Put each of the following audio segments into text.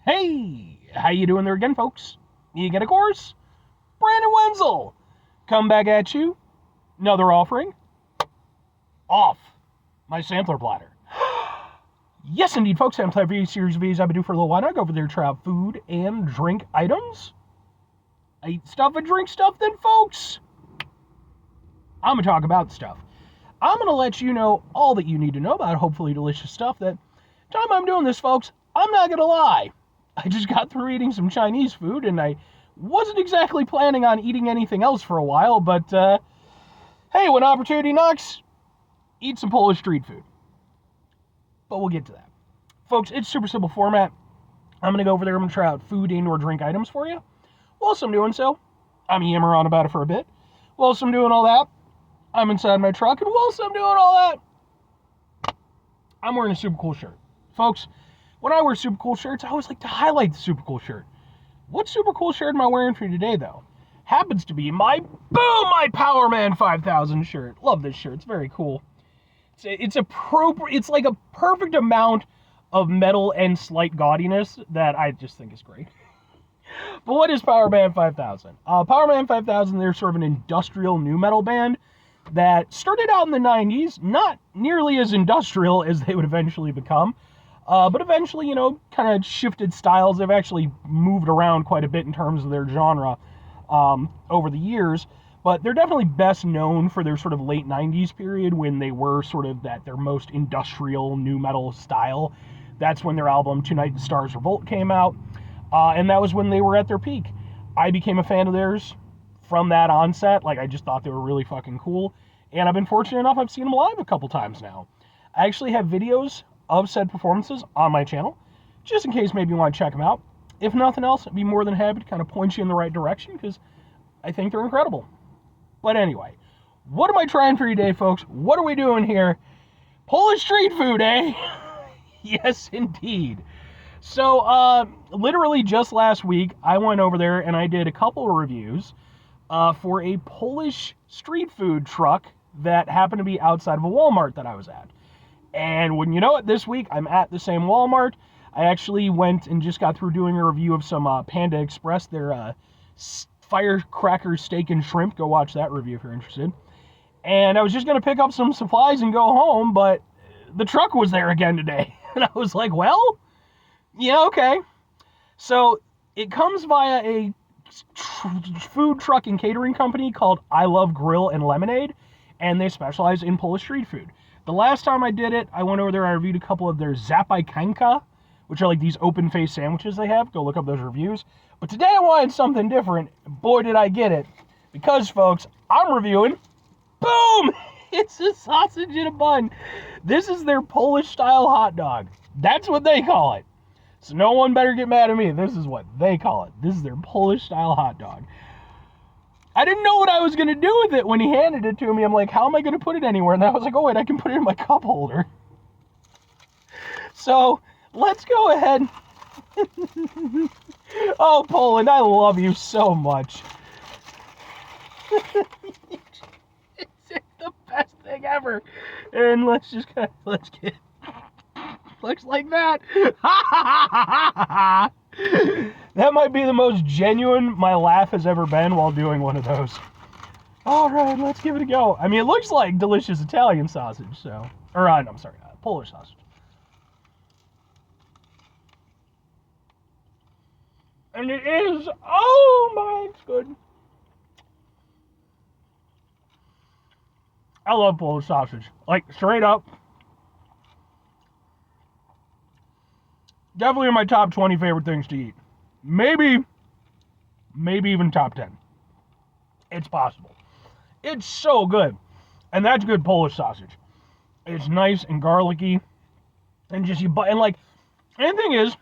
Hey, how you doing there again, folks? You get a course? Brandon Wenzel, come back at you. Another offering. Off my sampler platter. Yes, indeed, folks. I'm Platter V series V's. I've been doing for a little while now. Go over there, try out food and drink items. I eat stuff and drink stuff, then, folks. I'm gonna talk about stuff. I'm gonna let you know all that you need to know about hopefully delicious stuff. That time I'm doing this, folks, I'm not gonna lie. I just got through eating some Chinese food, and I wasn't exactly planning on eating anything else for a while, but hey, when opportunity knocks, eat some Polish street food. But we'll get to that. Folks, it's super simple format. I'm going to go over there, I'm going to try out food and or drink items for you. Whilst I'm doing so, I'm yammering on about it for a bit. Whilst I'm doing all that, I'm inside my truck, and whilst I'm doing all that, I'm wearing a super cool shirt. Folks, when I wear super cool shirts, I always like to highlight the super cool shirt. What super cool shirt am I wearing for you today, though? Happens to be my Power Man 5000 shirt. Love this shirt. It's very cool. It's like a perfect amount of metal and slight gaudiness that I just think is great. But what is Power Man 5000? Power Man 5000, they're sort of an industrial nu metal band that started out in the 90s, not nearly as industrial as they would eventually become. But eventually, kind of shifted styles. They've actually moved around quite a bit in terms of their genre over the years. But they're definitely best known for their sort of late 90s period when they were sort of their most industrial nu metal style. That's when their album Tonight the Stars Revolt came out. And that was when they were at their peak. I became a fan of theirs from that onset. Like, I just thought they were really fucking cool. And I've been fortunate enough, I've seen them live a couple times now. I actually have videos of said performances on my channel, just in case maybe you want to check them out. If nothing else, I'd be more than happy to kind of point you in the right direction, because I think they're incredible. But anyway, what am I trying for you today, folks? What are we doing here? Polish street food, eh? Yes, indeed. So, literally just last week, I went over there and I did a couple of reviews for a Polish street food truck that happened to be outside of a Walmart that I was at. And wouldn't you know it, this week I'm at the same Walmart. I actually went and just got through doing a review of some Panda Express, their firecracker steak and shrimp. Go watch that review if you're interested. And I was just going to pick up some supplies and go home, but the truck was there again today. And I was like, well, yeah, okay. So it comes via a food truck and catering company called I Love Grill and Lemonade, and they specialize in Polish street food. The last time I did it, I went over there and I reviewed a couple of their zapiekanka, which are like these open-faced sandwiches they have. Go look up those reviews. But today I wanted something different. Boy, did I get it. Because, folks, I'm reviewing, boom! It's a sausage in a bun. This is their Polish-Style hot dog. That's what they call it. So no one better get mad at me. This is what they call it. This is their Polish-Style hot dog. I didn't know what I was going to do with it when he handed it to me. I'm like, how am I going to put it anywhere? And I was like, oh, wait, I can put it in my cup holder. So, let's go ahead. Oh, Poland, I love you so much. It's the best thing ever. And let's get... Looks like that. That might be the most genuine my laugh has ever been while doing one of those. All right, let's give it a go. I mean, it looks like delicious Italian sausage, so... Or, I'm sorry, Polish sausage. And it is... Oh, my, it's good. I love Polish sausage. Like, straight up. Definitely in my top 20 favorite things to eat. Maybe even top 10. It's possible. It's so good. And that's good Polish sausage. It's nice and garlicky. And just and the thing is,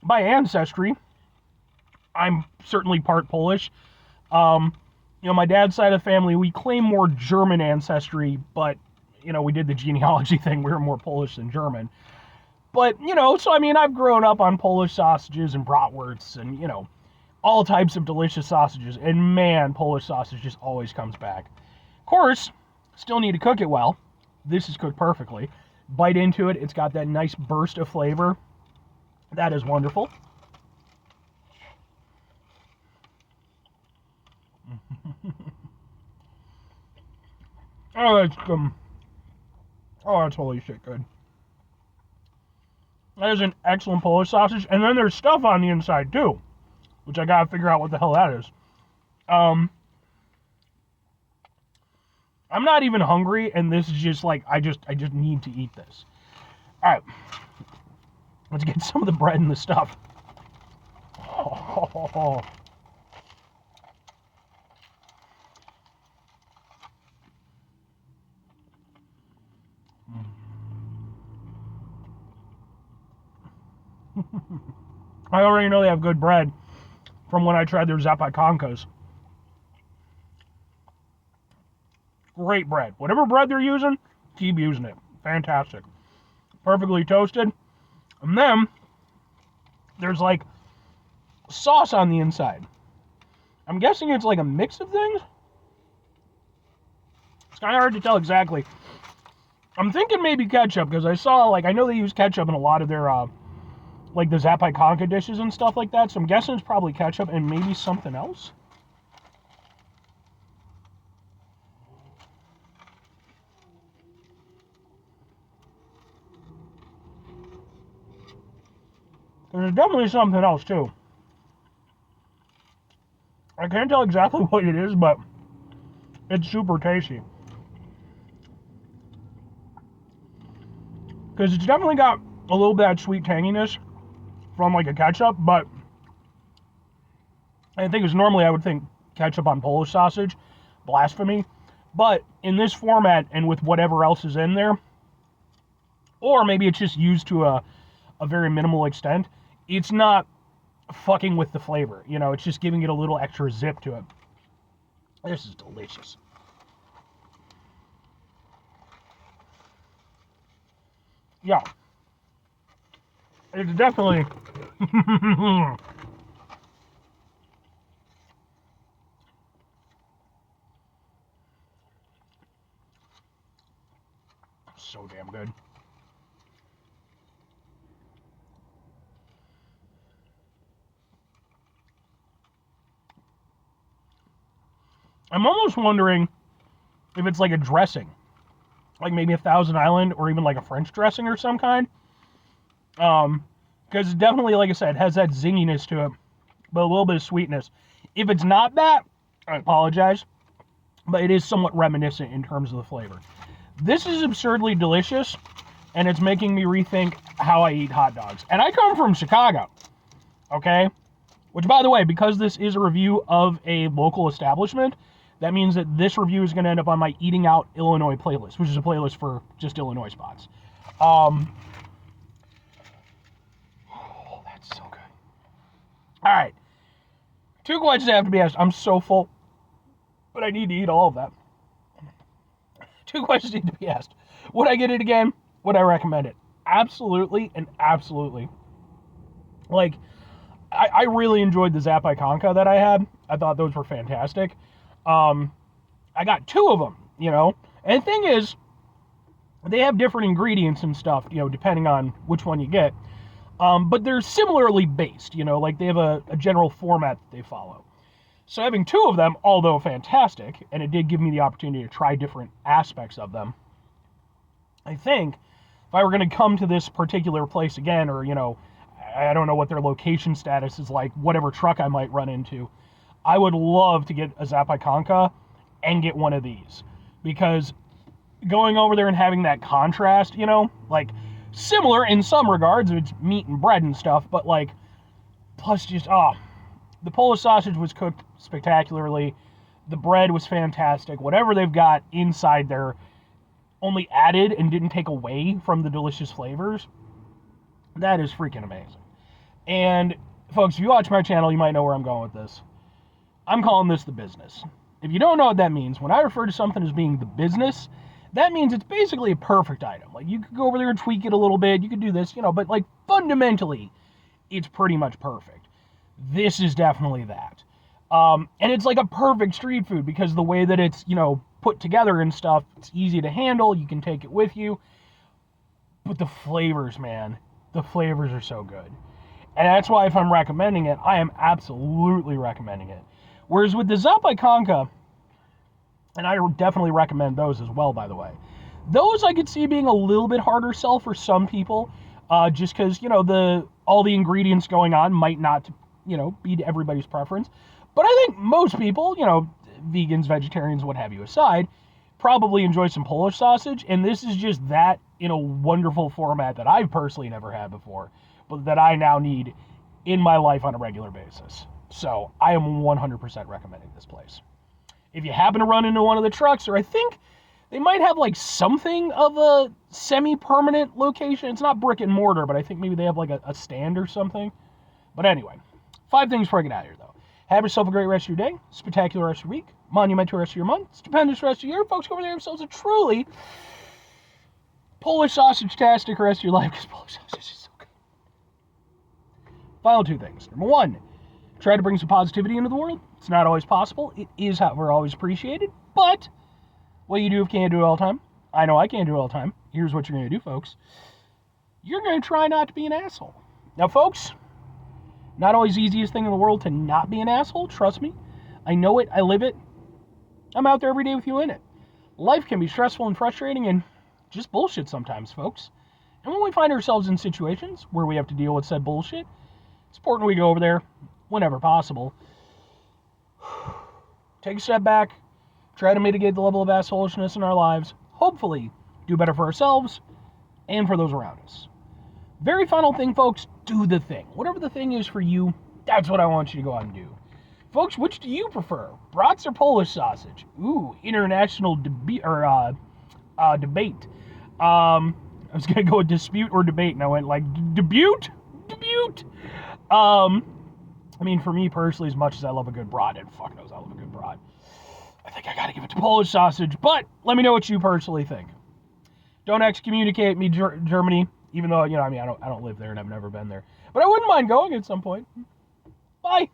by ancestry, I'm certainly part Polish. My dad's side of the family, we claim more German ancestry, but, we did the genealogy thing. We were more Polish than German. But, so, I've grown up on Polish sausages and bratwursts and, all types of delicious sausages. And, man, Polish sausage just always comes back. Of course, still need to cook it well. This is cooked perfectly. Bite into it. It's got that nice burst of flavor. That is wonderful. Oh, that's holy shit good. That is an excellent Polish sausage. And then there's stuff on the inside too, which I gotta figure out what the hell that is. I'm not even hungry, and this is just like I just need to eat this. All right, let's get some of the bread and the stuff. Oh. I already know they have good bread from when I tried their zapiekankas. Great bread. Whatever bread they're using, keep using it. Fantastic. Perfectly toasted. And then there's like sauce on the inside. I'm guessing it's like a mix of things. It's kind of hard to tell exactly. I'm thinking maybe ketchup, because I know they use ketchup in a lot of their like the zapiekanka dishes and stuff like that, so I'm guessing it's probably ketchup and maybe something else. There's definitely something else too. I can't tell exactly what it is, but it's super tasty. Because it's definitely got a little bit of sweet tanginess from like a ketchup, but I think it's normally I would think ketchup on Polish sausage, blasphemy. But in this format and with whatever else is in there, or maybe it's just used to a very minimal extent, it's not fucking with the flavor. You know, it's just giving it a little extra zip to it. This is delicious. Yeah. It's definitely... so damn good. I'm almost wondering if it's like a dressing. Like maybe a Thousand Island or even like a French dressing or some kind. Because definitely, like I said, has that zinginess to it, but a little bit of sweetness. If it's not that, I apologize, but it is somewhat reminiscent in terms of the flavor. This is absurdly delicious, and it's making me rethink how I eat hot dogs. And I come from Chicago, okay? Which, by the way, because this is a review of a local establishment, that means that this review is going to end up on my Eating Out Illinois playlist, which is a playlist for just Illinois spots. Oh, that's so good. All right. 2 questions have to be asked. I'm so full, but I need to eat all of that. 2 questions need to be asked. Would I get it again? Would I recommend it? Absolutely and absolutely. Like, I really enjoyed the zapiekanka that I had. I thought those were fantastic. I got 2 of them, you know. And the thing is, they have different ingredients and stuff, you know, depending on which one you get. But they're similarly based, you know, like they have a general format that they follow. So having 2 of them, although fantastic, and it did give me the opportunity to try different aspects of them, I think if I were going to come to this particular place again, or, you know, I don't know what their location status is like, whatever truck I might run into, I would love to get a zapiekanka and get one of these. Because going over there and having that contrast, you know, like, similar in some regards, it's meat and bread and stuff, but like, plus just, the Polish sausage was cooked spectacularly. The bread was fantastic. Whatever they've got inside there only added and didn't take away from the delicious flavors. That is freaking amazing. And folks, if you watch my channel, you might know where I'm going with this. I'm calling this the business. If you don't know what that means, when I refer to something as being the business, that means it's basically a perfect item. Like, you could go over there and tweak it a little bit, you could do this, you know, but like fundamentally, it's pretty much perfect. This is definitely that. And it's like a perfect street food because the way that it's, you know, put together and stuff, it's easy to handle, you can take it with you. But the flavors, man, the flavors are so good. And that's why if I'm recommending it, I am absolutely recommending it. Whereas with the Zapiekanka, and I definitely recommend those as well, by the way, those I could see being a little bit harder sell for some people, just because, all the ingredients going on might not, be to everybody's preference. But I think most people, vegans, vegetarians, what have you aside, probably enjoy some Polish sausage, and this is just that in a wonderful format that I've personally never had before, but that I now need in my life on a regular basis. So I am 100% recommending this place. If you happen to run into one of the trucks, or I think they might have like something of a semi-permanent location. It's not brick and mortar, but I think maybe they have like a stand or something. But anyway, 5 things before I get out of here, though. Have yourself a great rest of your day, spectacular rest of your week, monumental rest of your month, stupendous rest of your year. Folks, go over there themselves a truly Polish sausage-tastic rest of your life, because Polish sausage is so good. Final 2 things. Number 1, try to bring some positivity into the world. It's not always possible. It is, however, always appreciated. But what you do if you can't do it all the time? I know I can't do it all the time. Here's what you're going to do, folks. You're going to try not to be an asshole. Now, folks, not always the easiest thing in the world to not be an asshole. Trust me. I know it. I live it. I'm out there every day with you in it. Life can be stressful and frustrating and just bullshit sometimes, folks. And when we find ourselves in situations where we have to deal with said bullshit, it's important we go over there whenever possible. Take a step back. Try to mitigate the level of assholishness in our lives. Hopefully, do better for ourselves and for those around us. Very final thing, folks, do the thing. Whatever the thing is for you, that's what I want you to go out and do. Folks, which do you prefer? Brats or Polish sausage? Ooh, international debate. I was going to go with dispute or debate, and I went like, debut? I mean, for me personally, as much as I love a good brat, and fuck knows I love a good brat, I think I got to give it to Polish sausage, but let me know what you personally think. Don't excommunicate me, Germany. Even though, I don't live there and I've never been there. But I wouldn't mind going at some point. Bye.